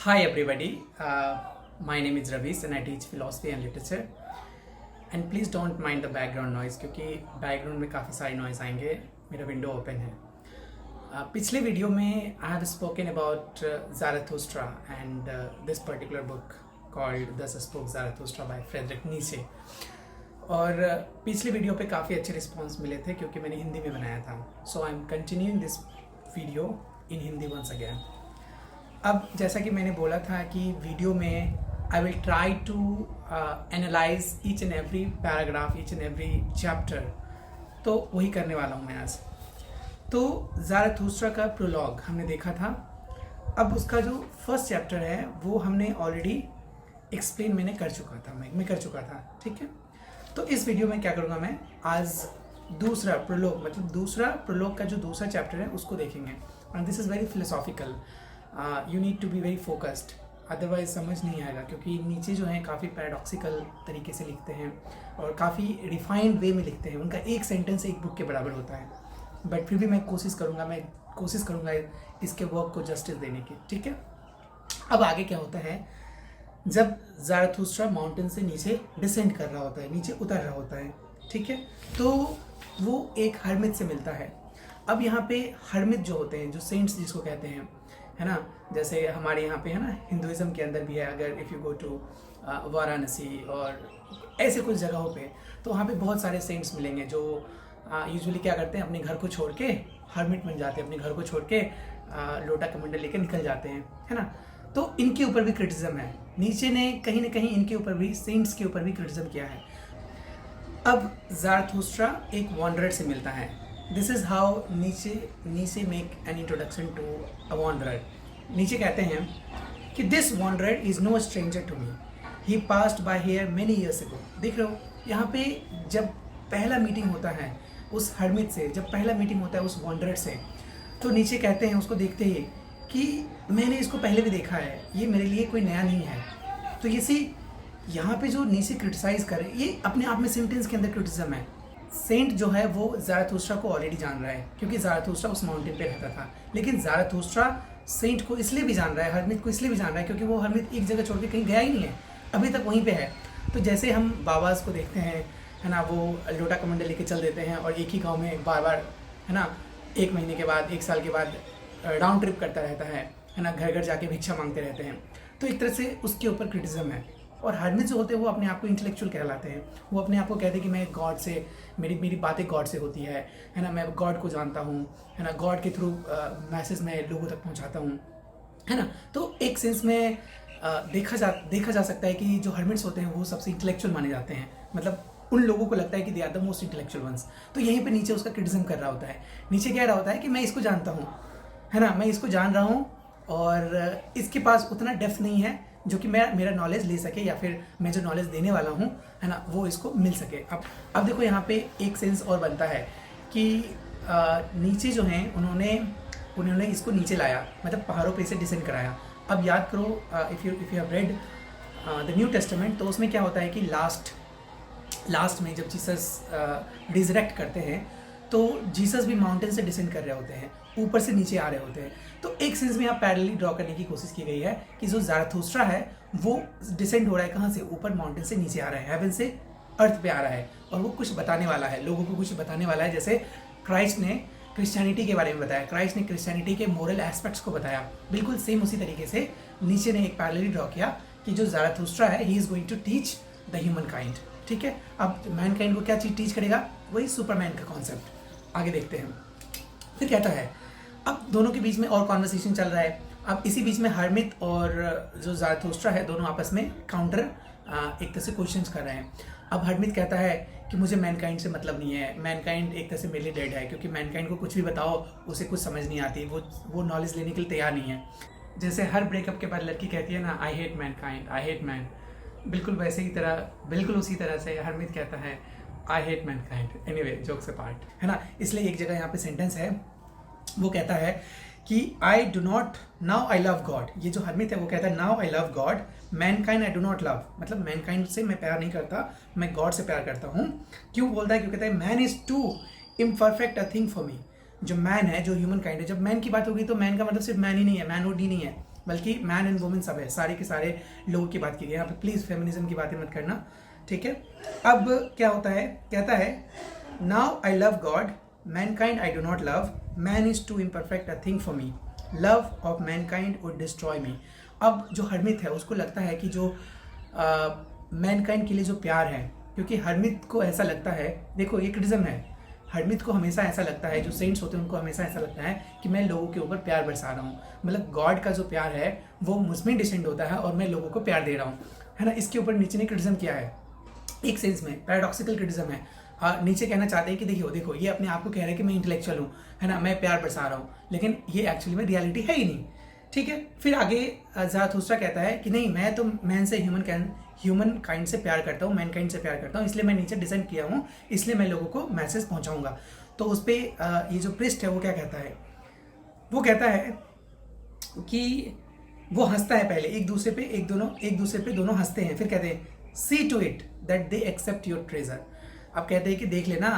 Hi everybody, my name is Ravis and I teach philosophy and literature. And please don't mind the background noise क्योंकि background में काफ़ी सारी noise आएंगे. मेरा window open है. पिछले वीडियो में I have spoken about Zarathustra and this particular book called thus spoke Zarathustra by Friedrich Nietzsche. और पिछले वीडियो पे काफ़ी अच्छे रिस्पॉन्स मिले थे क्योंकि मैंने हिंदी में बनाया था. So I am continuing this video in Hindi once again. अब जैसा कि मैंने बोला था कि वीडियो में I will try to analyse each and every paragraph, each and every chapter. तो वही करने वाला हूँ मैं आज. तो ज़ाराथुस्ट्रा का प्रोलॉग हमने देखा था. अब उसका जो फर्स्ट चैप्टर है वो हमने ऑलरेडी एक्सप्लेन मैंने कर चुका था. मैं कर चुका था. ठीक है. तो इस वीडियो में क्या करूँगा, मैं आज दूसरा प्रोलॉग मतलब दूसरा प्रोलॉग का जो दूसरा चैप्टर है उसको देखेंगे. And this is very philosophical. You need to be very focused, otherwise समझ नहीं आएगा क्योंकि नीचे जो हैं काफ़ी पैराडॉक्सिकल तरीके से लिखते हैं और काफ़ी रिफाइंड वे में लिखते हैं. उनका एक सेंटेंस एक बुक के बराबर होता है. बट फिर भी मैं कोशिश करूँगा इसके वर्क को जस्टिस देने की. ठीक है. अब आगे क्या होता है, जब ज़ाराथुस्ट्रा माउंटेन से नीचे डिसेंड कर रहा होता है, नीचे उतर रहा होता है. ठीक है. तो वो एक हर्मिट से मिलता है. अब यहाँ पे हर्मिट जो होते हैं, जो सेंट्स जिसको कहते हैं, है ना, जैसे हमारे यहाँ पे है ना, हिंदुज़म के अंदर भी है. अगर if you go to Varanasi और ऐसे कुछ जगहों पे, तो वहाँ पे बहुत सारे सेंट्स मिलेंगे जो यूजुअली क्या करते हैं, अपने घर को छोड़ के हर्मिट बन जाते हैं. अपने घर को छोड़ के लोटा कमंडल लेके निकल जाते हैं, है ना. तो इनके ऊपर भी क्रिटिज़म है. नीचे ने कहीं ना कहीं इनके ऊपर भी, सेंट्स के ऊपर भी क्रिटिज़म किया है. अब ज़ाराथुस्ट्रा एक वॉन्डरर से मिलता है. This is how Nietzsche make an introduction to a wanderer. Nietzsche कहते हैं कि this wanderer is no stranger to me, he passed by here many years ago. देख रहे हो यहाँ पे जब पहला मीटिंग होता है उस हर्मिट से, जब पहला मीटिंग होता है उस वॉन्डरर से, तो नीचे कहते हैं उसको देखते ही कि मैंने इसको पहले भी देखा है, ये मेरे लिए कोई नया नहीं है. तो यहाँ पे जो नीचे क्रिटिसाइज़ करे, ये अपने आप में सेंटेंस के अंदर क्रिटिज्म है. सेंट जो है वो ज़ाराथुस्ट्रा को ऑलरेडी जान रहा है क्योंकि ज़ाराथुस्ट्रा उस माउंटेन पे रहता था. लेकिन ज़ाराथुस्ट्रा सेंट को इसलिए भी जान रहा है, हर्मिट को इसलिए भी जान रहा है क्योंकि वो हर्मिट एक जगह छोड़ के कहीं गया ही नहीं है, अभी तक वहीं पे है. तो जैसे हम बाबाज को देखते हैं, है ना, वो लोटा कमंडल लेके चल देते हैं और एक ही गाँव में बार बार, है ना, 1 महीने के बाद, 1 साल के बाद राउंड ट्रिप करता रहता है ना, घर घर जाके भिक्षा मांगते रहते हैं. तो एक तरह से उसके ऊपर क्रिटिज्म है. और हर्मिट जो होते हैं वो अपने आप को इंटेलेक्चुअल कहलाते हैं. वो अपने आप को कहते हैं कि मैं गॉड से, मेरी बातें गॉड से होती है ना, मैं गॉड को जानता हूँ, है ना, गॉड के थ्रू मैसेज मैं लोगों तक पहुँचाता हूँ, है ना. तो एक सेंस में देखा जा सकता है कि जो हर्मिट्स होते हैं वो सबसे इंटेलेक्चुअल माने जाते हैं. मतलब उन लोगों को लगता है कि they are the most intellectual ones. तो यहीं पे नीचे उसका क्रिटिज्म कर रहा होता है. नीचे कह रहा होता है कि मैं इसको जानता हूँ, है ना, मैं इसको जान रहा हूँ और इसके पास उतना डेप्थ नहीं है जो कि मेरा नॉलेज ले सके या फिर मैं जो नॉलेज देने वाला हूँ, है ना, वो इसको मिल सके. अब देखो यहाँ पे एक सेंस और बनता है कि नीचे जो हैं उन्होंने इसको नीचे लाया, मतलब पहाड़ों पे से डिसेंड कराया. अब याद करो, if you have read the new testament, तो उसमें क्या होता है कि लास्ट में जब जीसस रिजरेक्ट करते हैं तो जीसस भी माउंटेन से डिसेंड कर रहे होते हैं, ऊपर से नीचे आ रहे होते हैं. तो एक सेंस में यहाँ पैरेलली ड्रॉ करने की कोशिश की गई है कि जो ज़ाराथुस्ट्रा है वो डिसेंड हो रहा है, कहाँ से, ऊपर माउंटेन से नीचे आ रहा है, हेवन से अर्थ पे आ रहा है और वो कुछ बताने वाला है, लोगों को कुछ बताने वाला है. जैसे क्राइस्ट ने क्रिश्चियनिटी के बारे में बताया, क्राइस्ट ने क्रिश्चियनिटी के मोरल एस्पेक्ट्स को बताया. बिल्कुल सेम उसी तरीके से नीचे ने एक पैरेलली ड्रॉ किया कि जो ज़ाराथुस्ट्रा है he is going to teach the human kind. ठीक है. अब मैन काइंड को क्या चीज़ टीच करेगा, वही सुपरमैन का कॉन्सेप्ट. आगे देखते हैं. फिर कहता है, अब दोनों के बीच में और कॉन्वर्सेशन चल रहा है. अब इसी बीच में हर्मिट और जो ज़ाराथुस्ट्रा है दोनों आपस में काउंटर एक तरह से क्वेश्चंस कर रहे हैं. अब हर्मिट कहता है कि मुझे मैनकाइंड से मतलब नहीं है, मैनकाइंड एक तरह से मेरे लिए डेड है क्योंकि मैनकाइंड को कुछ भी बताओ उसे कुछ समझ नहीं आती, वो नॉलेज लेने के लिए तैयार नहीं है. जैसे हर ब्रेकअप के बाद लड़की कहती है ना, I hate Mankind, I hate man, बिल्कुल उसी तरह से हर्मिट कहता है I hate Mankind. Anyway, jokes apart, है ना. इसलिए एक जगह यहाँ पे सेंटेंस है, वो कहता है कि आई do not, now I love God. ये जो हर्मिट है वो कहता है now I love God, mankind I do not love. मतलब मैनकाइंड से मैं प्यार नहीं करता, मैं गॉड से प्यार करता हूँ. क्यों बोलता है, क्यों कहता है man is too imperfect a thing for me. जो मैन है, जो ह्यूमन काइंड है, जब मैन की बात होगी तो मैन का मतलब सिर्फ मैन ही नहीं है, मैनहुड ही नहीं है, बल्कि मैन एंड वुमेन सब है, सारे के सारे लोगों की बात की गई यहाँ पे। प्लीज़ फेमिनिज्म की बातें मत करना, ठीक है। अब क्या होता है, कहता है now I love God, mankind I do not love, man is too imperfect a thing for me, love of mankind would destroy me. अब जो हरमित है उसको लगता है कि जो मैनकाइंड के लिए जो प्यार है, क्योंकि हरमित को ऐसा लगता है, देखो ये क्रिटिज्म है, हरमित को हमेशा ऐसा लगता है, जो सेंट्स होते हैं उनको हमेशा ऐसा लगता है कि मैं लोगों के ऊपर प्यार बरसा रहा हूँ, मतलब गॉड का जो प्यार है वो मुझमें डिसेंड होता है और मैं लोगों को प्यार दे रहा हूँ, है ना। इसके ऊपर नीचे ने क्रिटिज्म किया है, एक सेंस में पैराडॉक्सिकल क्रिटिज्म है। नीचे कहना चाहते हैं कि देखो ये अपने आप को कह रहे हैं कि मैं इंटेलेक्चुअल हूँ, है ना, मैं प्यार बरसा रहा हूँ, लेकिन ये एक्चुअली में रियलिटी है ही नहीं, ठीक है। फिर आगे ज़राथुस्त्रा कहता है कि नहीं, मैं तो मैन से ह्यूमन काइंड से प्यार करता हूँ, मैन काइंड से प्यार करता हूँ, इसलिए मैं नीचे डिसेंड किया हूँ, इसलिए मैं लोगों को मैसेज पहुँचाऊँगा। तो उस पर ये जो प्रिस्ट है वो क्या कहता है, वो कहता है कि वो हंसता है पहले एक दूसरे पे दोनों हंसते हैं, फिर कहते हैं see to it that they accept your treasure. अब कहते हैं कि देख लेना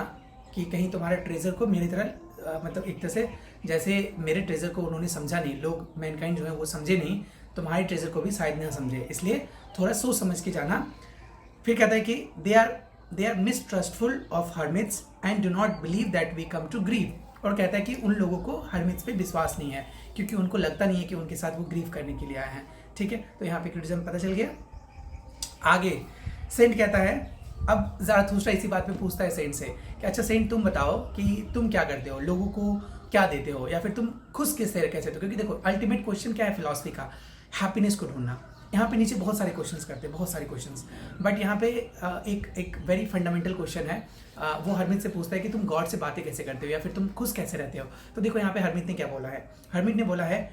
कि कहीं तुम्हारे ट्रेजर को मेरी तरह मतलब एक तरह से जैसे मेरे ट्रेजर को उन्होंने समझा नहीं, लोग मैनकाइंड जो है वो समझे नहीं, तुम्हारे ट्रेजर को भी शायद ना समझे, इसलिए थोड़ा सोच समझ के जाना। फिर कहता है कि they are mistrustful of hermits and do not believe that we come to grieve. और कहता है कि उन लोगों को हर्मिट्स पे विश्वास नहीं है, क्योंकि उनको लगता नहीं है कि उनके साथ वो ग्रीव करने के लिए आए हैं, ठीक है। तो यहाँ पे क्रिटिज्म पता चल गया। आगे सेंट कहता है, अब ज़राथुस्त्रा इसी बात पे पूछता है सेंट से कि अच्छा सेंट तुम बताओ कि तुम क्या करते हो, लोगों को क्या देते हो, या फिर तुम खुश कैसे हो। क्योंकि देखो अल्टीमेट क्वेश्चन क्या है फिलॉसफी का, हैप्पीनेस को ढूंढना। यहाँ पे नीचे बहुत सारे क्वेश्चंस करते हैं, बहुत सारे क्वेश्चंस, बट यहाँ पे एक वेरी फंडामेंटल क्वेश्चन है। वो हरमित से पूछता है कि तुम गॉड से बातें कैसे करते हो, या फिर तुम खुश कैसे रहते हो। तो देखो यहाँ पे हरमित ने क्या बोला है, हरमित ने बोला है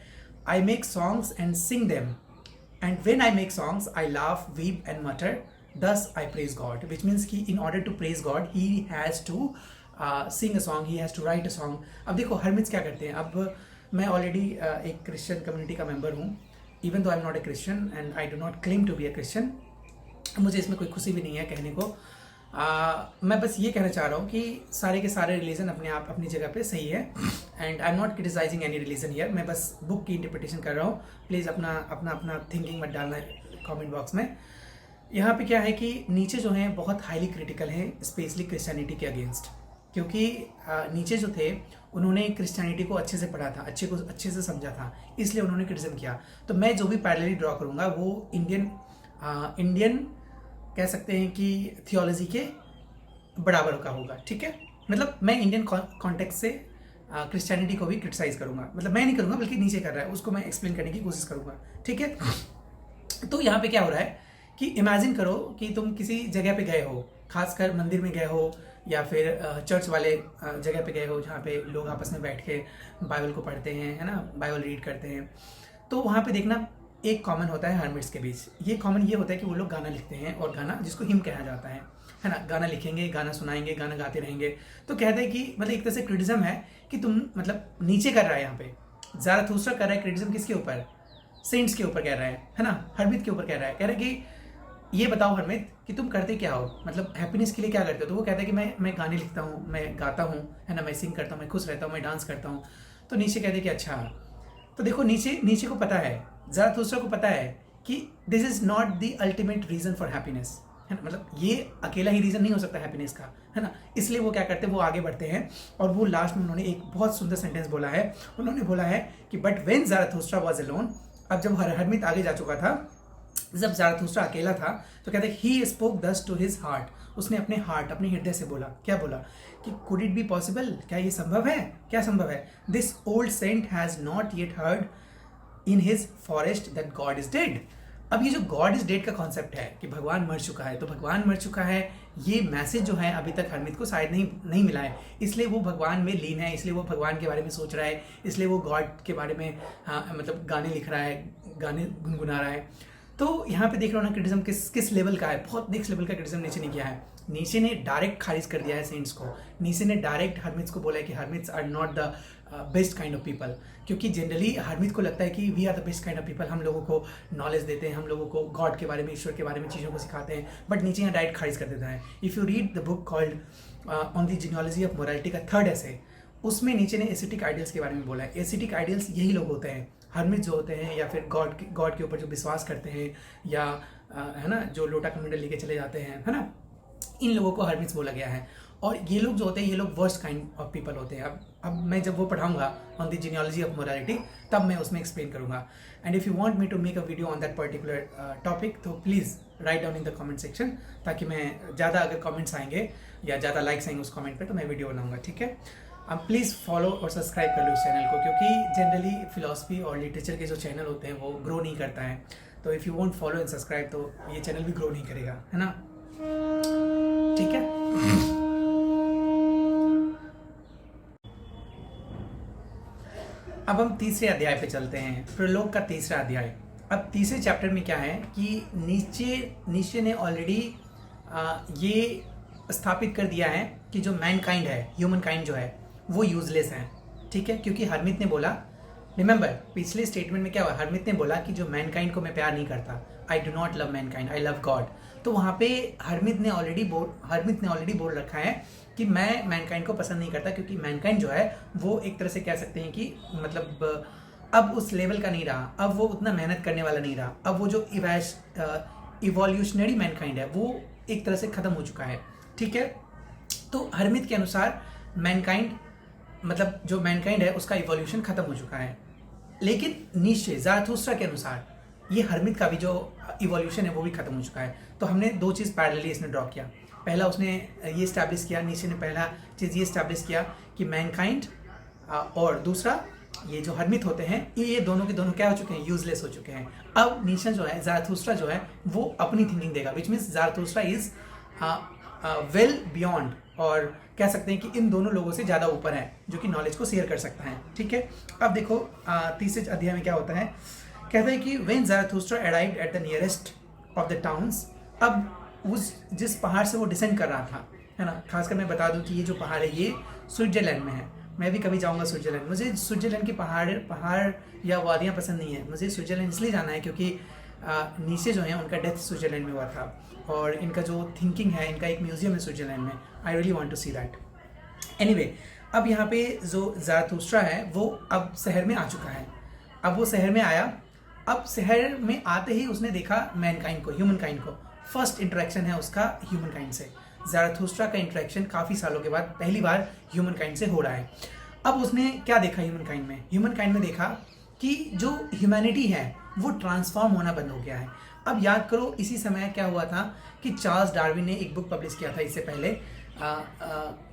I make songs and Singh them, and when I make songs I laugh weep and मटर, thus I praise God, which means कि in order to praise God he has to sing a song, he has to write a song। अब देखो हरमिट्स क्या करते हैं, अब मैं already एक क्रिश्चियन कम्युनिटी का मेंबर हूँ, even though I am not a Christian and I do not claim to be a Christian, मुझे इसमें कोई खुशी भी नहीं है कहने को। मैं बस ये कहना चाह रहा हूँ कि सारे के सारे रिलीजन अपने आप अपनी जगह पे सही है, and I am not criticising any religion here, मैं बस बुक की इंटरप्रिटेशन कर रहा हूँ। प्लीज़ अपना थिंकिंग मत डालना कमेंट बॉक्स में। यहाँ पे क्या है कि नीचे जो हैं बहुत हाईली क्रिटिकल हैं स्पेशली क्रिश्चियनिटी के अगेंस्ट, क्योंकि नीचे जो थे उन्होंने क्रिश्चियनिटी को अच्छे से पढ़ा था, अच्छे से समझा था, इसलिए उन्होंने क्रिटिज्म किया। तो मैं जो भी पैरेलली ड्रॉ करूँगा वो इंडियन कह सकते हैं कि थियोलॉजी के बराबर का होगा, ठीक है। मतलब मैं इंडियन कॉन्टेक्स्ट से क्रिश्चियनिटी को भी क्रिटिसाइज करूँगा, मतलब मैं नहीं करूँगा बल्कि नीचे कर रहा है उसको मैं एक्सप्लेन करने की कोशिश करूँगा, ठीक है। तो यहाँ पे क्या हो रहा है कि इमेजिन करो कि तुम किसी जगह पे गए हो, खासकर मंदिर में गए हो या फिर चर्च वाले जगह पे गए हो जहाँ पे लोग आपस में बैठ के बाइबल को पढ़ते हैं, है ना, बाइबल रीड करते हैं। तो वहाँ पे देखना एक कॉमन होता है हर्मिट्स के बीच, ये कॉमन ये होता है कि वो लोग गाना लिखते हैं, और गाना जिसको हिम कहा जाता है ना, गाना लिखेंगे, गाना सुनाएंगे, गाना गाते रहेंगे। तो कहते हैं कि मतलब एक तरह से क्रिटिज्म है कि तुम मतलब नीचे कर रहा है, यहाँ पे ज़राथुस्त्रा कर रहा है क्रिटिज्म किसके ऊपर, सेंट्स के ऊपर कह रहा है ना, हर्मित के ऊपर कह रहा है कि ये बताओ हरमित कि तुम करते क्या हो, मतलब हैप्पीनेस के लिए क्या करते हो। तो वो कहता है कि मैं गाने लिखता हूँ, मैं गाता हूँ, है ना, मैं सिंग करता हूँ, मैं खुश रहता हूँ, मैं डांस करता हूँ। तो नीचे कहते हैं कि अच्छा, तो देखो नीचे को पता है, ज़राथुस्त्रा को पता है कि this is not the ultimate reason for happiness, है ना, मतलब ये अकेला ही रीज़न नहीं हो सकता हैप्पीनेस का, है ना। इसलिए वो क्या करते हैं, वो आगे बढ़ते हैं, और वो लास्ट में उन्होंने एक बहुत सुंदर सेंटेंस बोला है, उन्होंने बोला है कि बट व्हेन ज़राथुस्त्रा वाज अलोन, अब जब हरमित आगे जा चुका था, जब ज़राथुस्त्रा अकेला था, तो कहते हैं ही स्पोक दस टू हिज हार्ट, उसने अपने हृदय से बोला, क्या बोला कि कुड इट बी पॉसिबल, क्या ये संभव है, क्या संभव है, this old saint has not yet heard in his forest that God is dead. अब ये जो गॉड इज डेड का कॉन्सेप्ट है कि भगवान मर चुका है, तो भगवान मर चुका है, ये मैसेज जो है अभी तक हरमित को शायद नहीं मिला है, इसलिए वो भगवान में लीन है, इसलिए वो भगवान के बारे में सोच रहा है, इसलिए वो गॉड के बारे में मतलब गाने लिख रहा है, गाने गुनगुना रहा है। तो यहाँ पे देख रहे हो ना क्रिटिज्म किस लेवल का है, बहुत नेक्स्ट लेवल का क्रिटिज्म नीचे ने किया है। नीचे ने डायरेक्ट खारिज कर दिया है सेंट्स को, नीचे ने डायरेक्ट हरमिट्स को बोला है कि hermits are not the best kind of people, क्योंकि जनरली हरमित को लगता है कि we are the best kind of people, हम लोगों को नॉलेज देते हैं, हम लोगों को गॉड के बारे में, ईश्वर के बारे में चीज़ों को सिखाते हैं, बट नीचे यहाँ डायरेक्ट खारिज कर देता है। If you read the book called on the genealogy of morality का 3rd ऐसे, उसमें नीचे ने एस्थेटिक आइडियल्स के बारे में बोला है। एस्थेटिक आइडियल्स यही लोग होते हैं हर्मिट जो होते हैं या फिर गॉड के ऊपर जो विश्वास करते हैं या है ना, जो लोटा कमंडल लेके चले जाते हैं, है ना, इन लोगों को हर्मिट्स बोला गया है। और ये लोग जो होते हैं, ये लोग वर्स्ट काइंड ऑफ पीपल होते हैं। अब मैं जब वो पढ़ाऊंगा on the genealogy of morality, तब मैं उसमें एक्सप्लेन करूंगा। And if you want me to make a video on that particular topic, तो please write down in the comment section, ताकि मैं ज़्यादा अगर कमेंट्स आएंगे या ज़्यादा लाइक्स आएंगे उस कमेंट पे, तो मैं वीडियो बनाऊंगा, ठीक है। अब प्लीज़ फॉलो और सब्सक्राइब कर लो इस चैनल को, क्योंकि जनरली फिलॉसफी और लिटरेचर के जो चैनल होते हैं वो ग्रो नहीं करता है। तो if you won't follow and subscribe, तो ये चैनल भी ग्रो नहीं करेगा, है ना, ठीक है। अब हम तीसरे अध्याय पे चलते हैं, प्रलोक का तीसरा अध्याय। अब तीसरे चैप्टर में क्या है कि नीचे ने ऑलरेडी ये स्थापित कर दिया है कि जो मैनकाइंड है, ह्यूमन काइंड जो है, वो यूजलेस है, ठीक है। क्योंकि हर्मित ने बोला, रिमेंबर पिछले स्टेटमेंट में क्या हुआ, हर्मित ने बोला कि जो मैनकाइंड को मैं प्यार नहीं करता, आई do not love Mankind, I love God. तो वहाँ पे हर्मित ने ऑलरेडी बोल रखा है कि मैं मैनकाइंड को पसंद नहीं करता, क्योंकि मैनकाइंड जो है वो एक तरह से कह सकते हैं कि मतलब अब उस लेवल का नहीं रहा, अब वो उतना मेहनत करने वाला नहीं रहा, अब वो जो इवोल्यूशनरी मैनकाइंड है वो एक तरह से खत्म हो चुका है, ठीक है। तो हर्मित के अनुसार मैनकाइंड, मतलब जो मैनकाइंड है उसका इवोल्यूशन खत्म हो चुका है। लेकिन नीचे ज़ारथुस्त्रा के अनुसार ये हर्मित का भी जो इवोल्यूशन है वो भी खत्म हो चुका है। तो हमने दो चीज़ पैरेलली इसने ड्रॉ किया। पहला उसने ये इस्टेब्लिश किया, नीचे ने पहला चीज़ ये इस्टेब्लिश किया कि मैनकाइंड, और दूसरा ये जो हर्मित होते हैं ये दोनों के दोनों क्या हो चुके हैं, यूजलेस हो चुके हैं। अब नीचे जो है ज़ारथुस्त्रा जो है वो अपनी थिंकिंग देगा, which means Zarathustra is well beyond, और कह सकते हैं कि इन दोनों लोगों से ज़्यादा ऊपर है, जो कि नॉलेज को शेयर कर सकता है, ठीक है। अब देखो तीसरे अध्याय में क्या होता है, कहता है कि when Zarathustra arrived at the nearest of the towns, अब उस जिस पहाड़ से वो डिसेंड कर रहा था, है ना, खासकर मैं बता दूं कि ये जो पहाड़ है ये स्विट्जरलैंड में है। मैं भी कभी जाऊंगा स्विट्जरलैंड, मुझे स्विट्जरलैंड के पहाड़ या वादियाँ पसंद नहीं है। मुझे स्विट्जरलैंड इसलिए जाना है क्योंकि नीचे जो है उनका डेथ स्विट्जरलैंड में हुआ था, और इनका जो थिंकिंग है, इनका एक म्यूजियम है स्विट्जरलैंड में। I really want to see that. Anyway, अब यहाँ पे जो ज़ारथुस्त्रा है वो अब शहर में आ चुका है। अब वो शहर में आया, अब शहर में आते ही उसने देखा मैनकाइंड को, ह्यूमन काइंड को। फर्स्ट इंटरेक्शन है उसका ह्यूमन काइंड से। ज़ारथुस्त्रा का इंटरेक्शन काफ़ी सालों के बाद पहली बार ह्यूमन काइंड से हो रहा है। अब उसने क्या देखा ह्यूमन काइंड में, ह्यूमन काइंड में देखा कि जो ह्यूमैनिटी है वो ट्रांसफॉर्म होना बंद हो गया है। अब याद करो, इसी समय क्या हुआ था कि चार्ल्स डार्विन ने एक बुक पब्लिश किया था इससे पहले,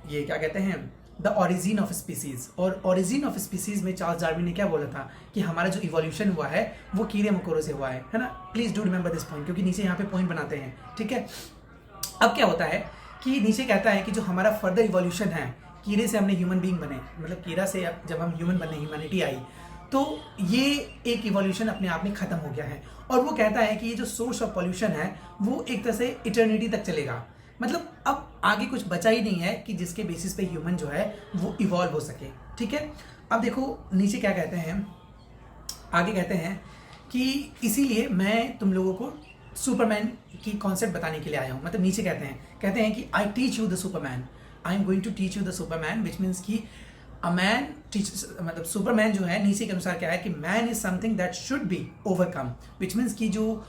ये क्या कहते हैं, द ओरिजिन ऑफ स्पीसीज। और ओरिजिन ऑफ स्पीसीज में चार्ल्स डार्विन ने क्या बोला था कि हमारा जो इवोल्यूशन हुआ है वो कीड़े मकोड़ों से हुआ है ना। Please do remember this point, क्योंकि नीचे यहाँ पे पॉइंट बनाते हैं, ठीक है। अब क्या होता है कि नीचे कहता है कि जो हमारा फर्दर इवोल्यूशन है, कीड़े से हमने ह्यूमन बीइंग बने, मतलब कीड़ा से जब हम ह्यूमन बने, ह्यूमैनिटी आई, तो ये एक इवोल्यूशन अपने आप में खत्म हो गया है। और वो कहता है कि ये जो सोर्स ऑफ पॉल्यूशन है वो एक तरह से इटर्निटी तक चलेगा, मतलब अब आगे कुछ बचा ही नहीं है कि जिसके बेसिस पे ह्यूमन जो है वो इवॉल्व हो सके, ठीक है। अब देखो नीचे क्या कहते हैं, आगे कहते हैं कि इसीलिए मैं तुम लोगों को सुपरमैन की कॉन्सेप्ट बताने के लिए आया हूँ। मतलब नीचे कहते हैं कि I teach you the superman, I am going to teach you the superman, which means कि अ मैन टीच, मतलब सुपरमैन जो है नीचे के अनुसार क्या है कि man is something that should be overcome, which means कि जो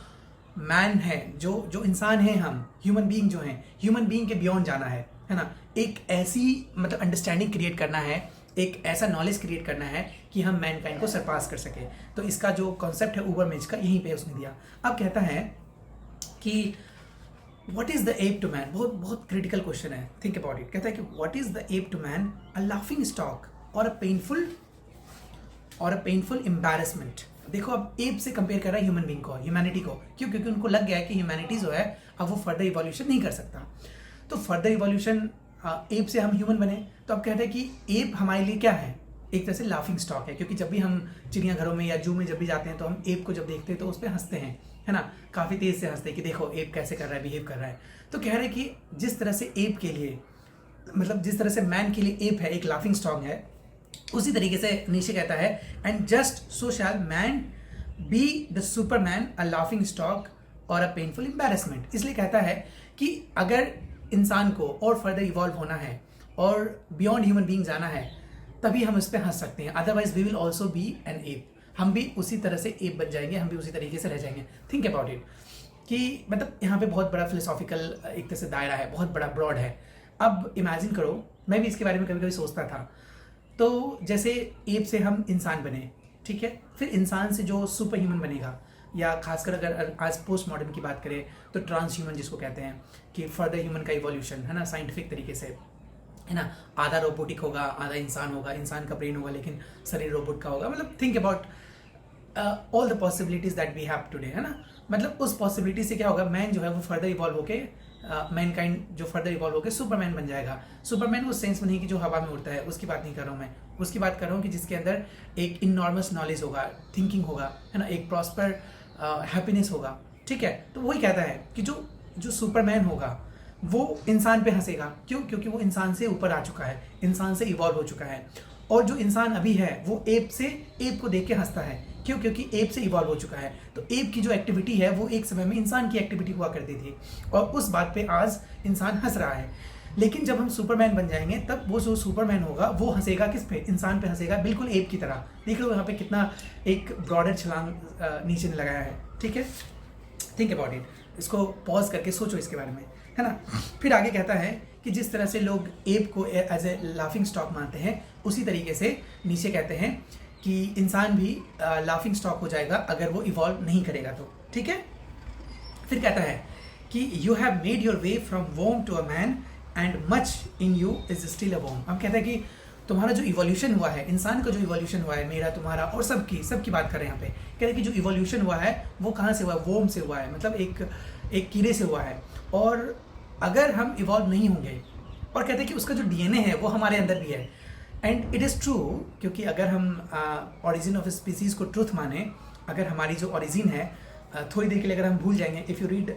मैन है, जो इंसान है, हम ह्यूमन बीइंग जो हैं, ह्यूमन बीइंग के बियॉन्ड जाना है ना। एक ऐसी मतलब अंडरस्टैंडिंग क्रिएट करना है, एक ऐसा नॉलेज क्रिएट करना है कि हम मैनकाइंड को सरपास कर सके। तो इसका जो कॉन्सेप्ट है उबरमेंश का, यहीं पे उसने दिया। अब कहता है कि what is the ape to man, बहुत बहुत क्रिटिकल क्वेश्चन है, थिंक अबाउट इट। कहता है कि what is the ape to man, a laughing stock और अ पेनफुल एम्बैरेसमेंट। देखो अब एप से कंपेयर कर रहा है ह्यूमन बीइंग को, ह्यूमैनिटी को, क्यों? क्योंकि उनको लग गया है कि ह्यूमैनिटी जो है अब वो फर्दर इवोल्यूशन नहीं कर सकता। तो फर्दर इवोल्यूशन एप से हम ह्यूमन बने। तो अब कहते हैं कि एप हमारे लिए क्या है, एक तरह से लाफिंग स्टॉक है, क्योंकि जब भी हम चिड़ियाघरों में या जू में जब भी जाते हैं तो हम एप को जब देखते हैं तो उस पर हंसते हैं, है ना, काफ़ी तेज से हंसते हैं कि देखो एप कैसे कर रहा है, बिहेव कर रहा है। तो कह रहे हैं कि जिस तरह से एप के लिए, मतलब जिस तरह से मैन के लिए एप है एक लाफिंग स्टॉक है, उसी तरीके से नीचे कहता है and just so shall man be the superman, a laughing stock और अ पेनफुल एम्बैरेसमेंट। इसलिए कहता है कि अगर इंसान को और फर्दर इवॉल्व होना है और बियॉन्ड ह्यूमन बीइंग जाना है, तभी हम इस पर हंस सकते हैं, otherwise we will also be an ape. हम भी उसी तरह से एप बन जाएंगे, हम भी उसी तरीके से रह जाएंगे। थिंक अबाउट इट कि मतलब यहाँ पे बहुत बड़ा फिलोसॉफिकल एक तरह से दायरा है, बहुत बड़ा ब्रॉड है। अब इमेजिन करो, मैं भी इसके बारे में कभी कभी सोचता था, तो जैसे एप से हम इंसान बने, ठीक है, फिर इंसान से जो सुपर ह्यूमन बनेगा, या खासकर अगर आज पोस्ट मॉडर्न की बात करें तो ट्रांस ह्यूमन जिसको कहते हैं, कि फर्दर ह्यूमन का इवोल्यूशन है ना, साइंटिफिक तरीके से, है ना, आधा रोबोटिक होगा, आधा इंसान होगा, इंसान का ब्रेन होगा लेकिन शरीर रोबोट का होगा। मतलब think about all the possibilities that we have today, है ना। मतलब उस पॉसिबिलिटी से क्या होगा, मैन जो है वो फर्दर इवॉल्व होके मैन काइंड जो फर्दर इवॉल्व होकर सुपरमैन बन जाएगा। सुपरमैन उस सेंस में नहीं कि जो हवा में उड़ता है, उसकी बात नहीं कर रहा हूँ मैं, उसकी बात कर रहा हूँ कि जिसके अंदर एक इनॉर्मस नॉलेज होगा, थिंकिंग होगा, है ना, एक प्रॉस्पर हैप्पीनेस होगा, ठीक है। तो वही कहता है कि जो सुपरमैन होगा वो इंसान पे हंसेगा। क्यों? क्योंकि वो इंसान से ऊपर आ चुका है, इंसान से इवॉल्व हो चुका है। और जो इंसान अभी है वो एप को देख के हंसता है। क्यों? क्योंकि एप से इवॉल्व हो चुका है। तो एप की जो एक्टिविटी है वो एक समय में इंसान की एक्टिविटी हुआ करती थी, और उस बात पे आज इंसान हंस रहा है। लेकिन जब हम सुपरमैन बन जाएंगे तब वो जो सुपरमैन होगा वो हंसेगा किस पे? इंसान पे हंसेगा, बिल्कुल एप की तरह। देख लो यहाँ पे कितना एक ब्रॉडर छलांग नीचे ने लगाया है, ठीक है। थिंक अबाउट इट, इसको पॉज करके सोचो इसके बारे में, है ना। फिर आगे कहता है कि जिस तरह से लोग एप को एज ए लाफिंग स्टॉक मानते हैं, उसी तरीके से नीचे कहते हैं कि इंसान भी लाफिंग स्टॉक हो जाएगा अगर वो इवॉल्व नहीं करेगा तो, ठीक है। फिर कहता है कि you have made your way from worm to a man and much in you is still a worm. हम कहते हैं कि तुम्हारा जो इवोल्यूशन हुआ है, इंसान का जो इवोल्यूशन हुआ है, मेरा, तुम्हारा और सबकी बात कर रहे हैं यहाँ पे। कहते हैं कि जो इवोल्यूशन हुआ है वो कहाँ से हुआ है? वोम से हुआ है, मतलब एक कीड़े से हुआ है। और अगर हम इवॉल्व नहीं होंगे, और कहते हैं कि उसका जो डीएनए है वो हमारे अंदर भी है। एंड इट इज़ ट्रू, क्योंकि अगर हम ओरिजिन ऑफ स्पीसीज़ को ट्रूथ माने, अगर हमारी जो ओरिजिन है थोड़ी देर के लिए अगर हम भूल जाएंगे, इफ़ यू रीड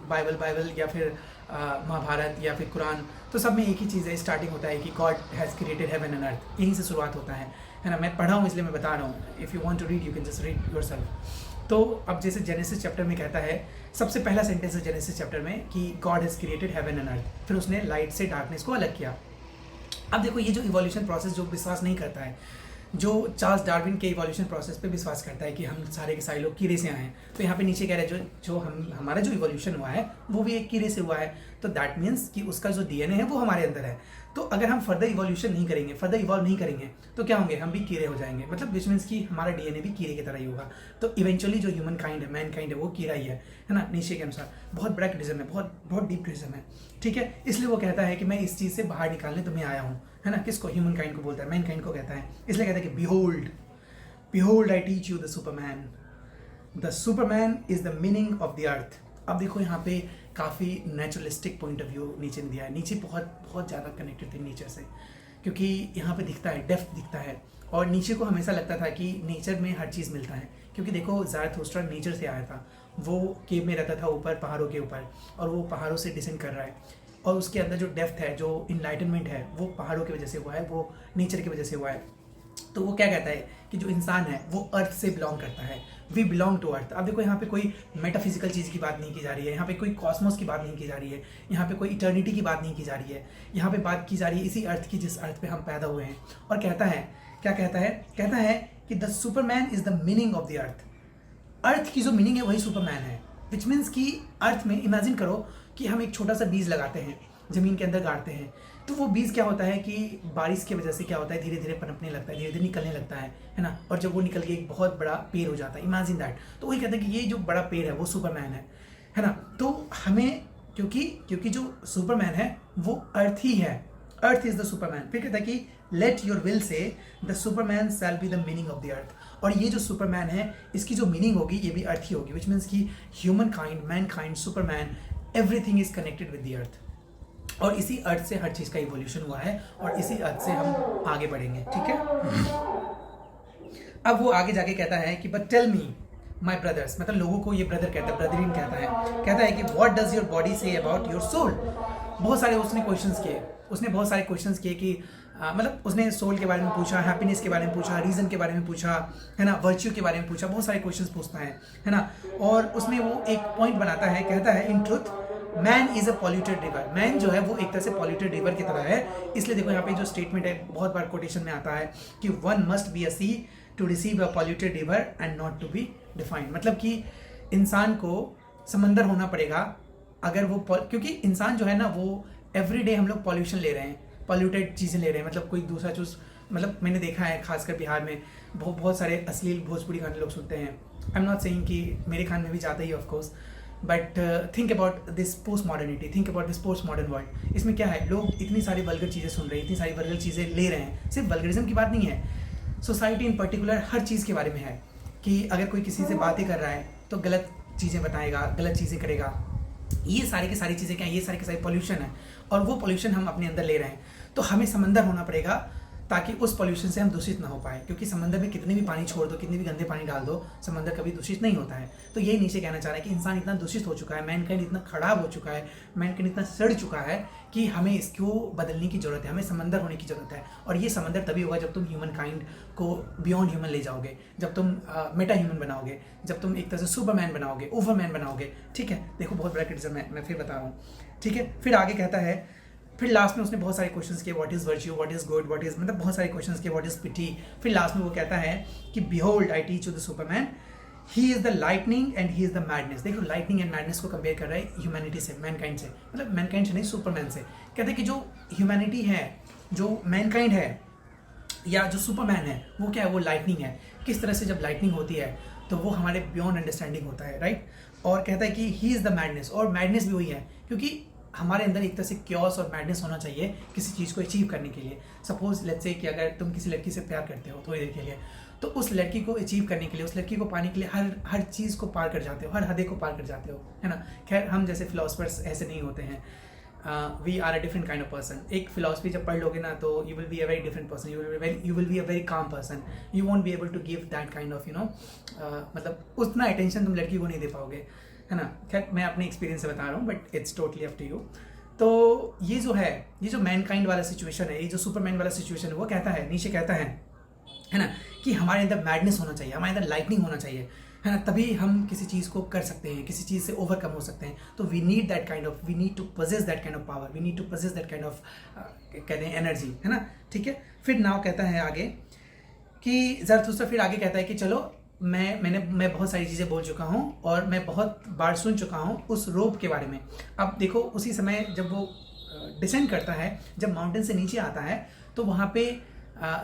बाइबल या फिर महाभारत या फिर कुरान, तो सब में एक ही चीज़ है, स्टार्टिंग होता है कि God has created heaven and earth, यहीं से शुरुआत होता है ना। मैं पढ़ा हूँ इसलिए मैं बता रहा हूँ, if you want to read you can just read yourself. तो अब जैसे जेनेसिस चैप्टर में कहता है, सबसे पहला सेंटेंस है जेनेसिस चैप्टर में कि God has created heaven and earth, फिर उसने लाइट से डार्कनेस को अलग किया। अब देखो ये जो इवोल्यूशन प्रोसेस जो विश्वास नहीं करता है, जो चार्ल्स डार्विन के इवोल्यूशन प्रोसेस पे विश्वास करता है कि हम सारे के सारे लोग कीड़े से आए हैं, तो यहाँ पे नीचे कह रहे हैं जो हमारा जो इवोल्यूशन हुआ है वो भी एक कीड़े से हुआ है। तो दैट मीन्स कि उसका जो डीएनए है वो हमारे अंदर है। तो अगर हम फर्दर इवोल्यूशन नहीं करेंगे, फर्दर इवॉल्व नहीं करेंगे, तो क्या होंगे? हम भी कीड़े हो जाएंगे। मतलब विच मीन्स कि हमारा डीएनए भी कीड़े की तरह ही होगा। तो इवेंचुअली जो ह्यूमन काइंड है, मैन काइंड है, वो कीड़ा ही है ना, नीचे के अनुसार। बहुत बड़ा क्रिटिज्म है, बहुत डीप क्रिटिज्म है, ठीक है। इसलिए वो कहता है कि मैं इस चीज़ से बाहर निकालने तुम्हें आया हूँ, है ना। किसको? ह्यूमन काइंड को बोलता है, मैन काइंड को कहता है। इसलिए कहता है कि behold I teach you the superman is the meaning of the अर्थ। अब देखो यहाँ पे काफ़ी नेचुरलिस्टिक पॉइंट ऑफ व्यू नीचे ने दिया है। नीचे बहुत ज़्यादा कनेक्टेड थे नेचर से, क्योंकि यहाँ पे दिखता है, डेप्थ दिखता है। और नीचे को हमेशा लगता था कि नेचर में हर चीज़ मिलता है, क्योंकि देखो ज़ारथुस्ट्रा नेचर से आया था। वो केव में रहता था ऊपर पहाड़ों के ऊपर, और वो पहाड़ों से डिसेंड कर रहा है, और उसके अंदर जो डेप्थ है, जो इनलाइटनमेंट है, वो पहाड़ों की वजह से हुआ है, वो नेचर की वजह से हुआ है। तो वो क्या कहता है कि जो इंसान है वो अर्थ से बिलोंग करता है, वी बिलोंग टू अर्थ। अब देखो यहाँ पे कोई मेटाफिजिकल चीज़ की बात नहीं की जा रही है, यहाँ पे कोई कॉस्मोस की बात नहीं की जा रही है, यहाँ पे कोई इटर्निटी की बात नहीं की जा रही है। यहाँ पे बात की जा रही है इसी अर्थ की जिस अर्थ पे हम पैदा हुए हैं। और कहता है, क्या कहता है? कहता है कि the superman is the meaning of the earth. Earth की जो मीनिंग है वही सुपरमैन है। विच मीन्स कि अर्थ में इमेजिन करो कि हम एक छोटा सा बीज लगाते हैं, ज़मीन के अंदर गाड़ते हैं, तो वो बीज क्या होता है कि बारिश की वजह से क्या होता है, धीरे धीरे पनपने लगता है, धीरे धीरे निकलने लगता है ना। और जब वो निकल के एक बहुत बड़ा पेड़ हो जाता है, इमेजिन दैट। तो वही कहते हैं कि ये जो बड़ा पेड़ है वो सुपरमैन है ना। तो हमें क्योंकि जो सुपरमैन है वो अर्थ ही है, अर्थ इज द सुपरमैन। फिर कहता है कि let your will say the Superman shall be the meaning of the अर्थ। और ये जो सुपरमैन है इसकी जो मीनिंग होगी ये भी अर्थ ही होगी। विच मीन्स कि human kind, man kind, Superman, everything is connected with the earth. और इसी अर्थ से हर चीज़ का इवोल्यूशन हुआ है, और इसी अर्थ से हम आगे बढ़ेंगे, ठीक है। अब वो आगे जाके कहता है कि but tell me my brothers, मतलब लोगों को ये ब्रदर कहता है, ब्रदरिन कहता है कि what does your body say about your soul. बहुत सारे उसने बहुत सारे क्वेश्चंस किए कि मतलब उसने सोल के बारे में पूछा, हैप्पीनेस के बारे में पूछा, रीजन के बारे में पूछा, है ना, वर्च्यू के बारे में पूछा, बहुत सारे क्वेश्चंस पूछता है ना। और उसमें वो एक पॉइंट बनाता है, कहता है in truth man is a polluted river. Man जो है वो एक तरह से पॉल्यूटेड रिवर की तरह है। इसलिए देखो यहाँ पे जो स्टेटमेंट है बहुत बार कोटेशन में आता है कि one must be a sea to receive a polluted river and not to be defined. मतलब कि इंसान को समंदर होना पड़ेगा अगर वो क्योंकि इंसान जो है ना वो एवरीडे हम लोग पॉल्यूशन ले रहे हैं, पॉल्यूटेड चीज़ें ले रहे हैं। मतलब कोई दूसरा चूज़, मतलब मैंने देखा है खासकर बिहार में बहुत सारे अश्लील भोजपुरी गाने लोग सुनते हैं। आई एम नॉट सेइंग कि मेरे खान में भी जाता ही of course, but think about this post modernity, think about this post modern world. इसमें क्या है, लोग इतनी सारी वल्गर चीज़ें सुन रहे हैं, इतनी सारी वल्गर चीज़ें ले रहे हैं। सिर्फ वल्गरिज्म की बात नहीं है, सोसाइटी इन पर्टिकुलर हर चीज़ के बारे में है कि अगर कोई किसी से बातें कर रहा है तो गलत चीज़ें बताएगा, गलत चीज़ें करेगा। ये सारी की सारी चीज़ें क्या है, ये सारी की सारी पॉल्यूशन है, और वो पॉल्यूशन हम अपने अंदर ले रहे हैं। तो हमें समंदर होना पड़ेगा ताकि उस पॉल्यूशन से हम दूषित ना हो पाए, क्योंकि समंदर में कितने भी पानी छोड़ दो, कितने भी गंदे पानी डाल दो, समंदर कभी दूषित नहीं होता है। तो यही नीचे कहना चाह रहा है कि इंसान इतना दूषित हो चुका है, मैनकाइंड इतना खराब हो चुका है, मैनकाइंड इतना सड़ चुका है कि हमें इसको बदलने की जरूरत है, हमें समंदर होने की जरूरत है। और ये समंदर तभी होगा जब तुम ह्यूमन काइंड को बियॉन्ड ह्यूमन ले जाओगे, जब तुम मेटा ह्यूमन बनाओगे, जब तुम एक तरह से सुपरमैन बनाओगे, ओवरमैन बनाओगे। ठीक है, देखो बहुत बड़ा क्रिटिसिज्म है, मैं फिर बता रहा हूँ। ठीक है, फिर आगे कहता है, फिर लास्ट में उसने बहुत सारे क्वेश्चंस किए, what is virtue, what is good, what is, मतलब बहुत सारे क्वेश्चंस किए, व्हाट इज पिटी। फिर लास्ट में वो कहता है कि behold I teach you the Superman, he is the lightning and he is the madness. देखो लाइटनिंग एंड मैडनेस को कंपेयर कर रहा है ह्यूमैनिटी से, मैनकाइंड से, मतलब मैनकाइंड से नहीं, सुपरमैन से। कहते हैं कि जो ह्यूमैनिटी है, जो मैनकाइंड है या जो सुपरमैन है, वो क्या है, वो लाइटनिंग है। किस तरह से जब लाइटनिंग होती है तो वो हमारे बियॉन्ड अंडरस्टैंडिंग होता है, राइट। और कहता है कि ही इज द मैडनेस, और मैडनेस भी वही है, क्योंकि हमारे अंदर एक तरह से क्योस और मैडनेस होना चाहिए किसी चीज़ को अचीव करने के लिए। सपोज लेट्स से कि अगर तुम किसी लड़की से प्यार करते हो थोड़ी देर के लिए, तो उस लड़की को अचीव करने के लिए, उस लड़की को पाने के लिए हर चीज़ को पार कर जाते हो, हर हदे को पार कर जाते हो, है ना। खैर हम जैसे फिलोसफर्स ऐसे नहीं होते हैं, we are a different kind of person. एक फिलोसफी जब पढ़ लोगे ना तो you will be a very different person, you will be a very calm person, you won't be able to give that kind of मतलब उतना attention तुम लड़की को नहीं दे पाओगे, है ना। खैर मैं अपने एक्सपीरियंस से बता रहा हूँ, but it's totally up to you. तो ये जो है, ये जो मैनकाइंड वाला सिचुएशन है, ये जो सुपरमैन वाला सिचुएशन है, वो कहता है, नीचे कहता है ना, कि हमारे अंदर मैडनेस होना चाहिए, हमारे अंदर लाइटनिंग होना चाहिए, है ना, तभी हम किसी चीज़ को कर सकते हैं, किसी चीज़ से ओवरकम हो सकते हैं। तो we need that kind of, we need to possess that kind of power, we need to possess that kind of कहते हैं एनर्जी, है ना। ठीक है, फिर नाउ कहता है आगे कि ज़रथुस्त्र फिर आगे कहता है कि चलो मैं बहुत सारी चीज़ें बोल चुका हूँ और मैं बहुत बार सुन चुका हूँ उस रोप के बारे में। अब देखो उसी समय जब वो डिसेंड करता है, जब माउंटेन से नीचे आता है, तो वहाँ पे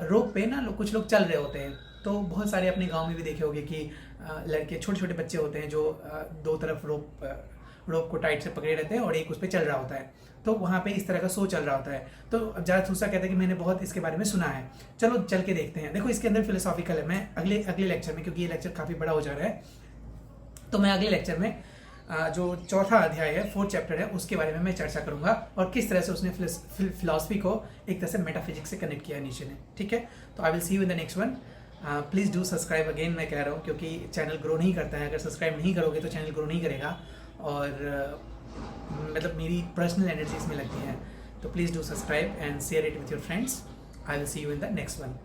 रोप पे ना कुछ लोग चल रहे होते हैं। तो बहुत सारे अपने गांव में भी देखे होंगे कि लड़के, छोटे छोटे बच्चे होते हैं जो दो तरफ रोप को टाइट से पकड़े रहते हैं और एक उस पर चल रहा होता है। तो वहाँ पे इस तरह का शो चल रहा होता है। तो अब ज़राथुस्त्रा कहता है कि मैंने बहुत इसके बारे में सुना है, चलो चल के देखते हैं। देखो इसके अंदर फिलोसॉफिकल है। मैं अगले लेक्चर में, क्योंकि ये लेक्चर काफ़ी बड़ा हो जा रहा है, तो मैं अगले लेक्चर में जो चौथा अध्याय है, 4th चैप्टर है, उसके बारे में मैं चर्चा करूंगा और किस तरह से उसने फिलॉसफी को एक तरह से मेटाफिजिक्स से कनेक्ट किया नीचे ने। ठीक है, तो I will see you in the next one. Please do subscribe again, मैं कह रहा हूँ, क्योंकि चैनल ग्रो नहीं करता है। अगर सब्सक्राइब नहीं करोगे तो चैनल ग्रो नहीं करेगा, और मतलब मेरी पर्सनल एनर्जी इसमें लगती है। तो please do subscribe and share it with your friends. I will see you in the next one.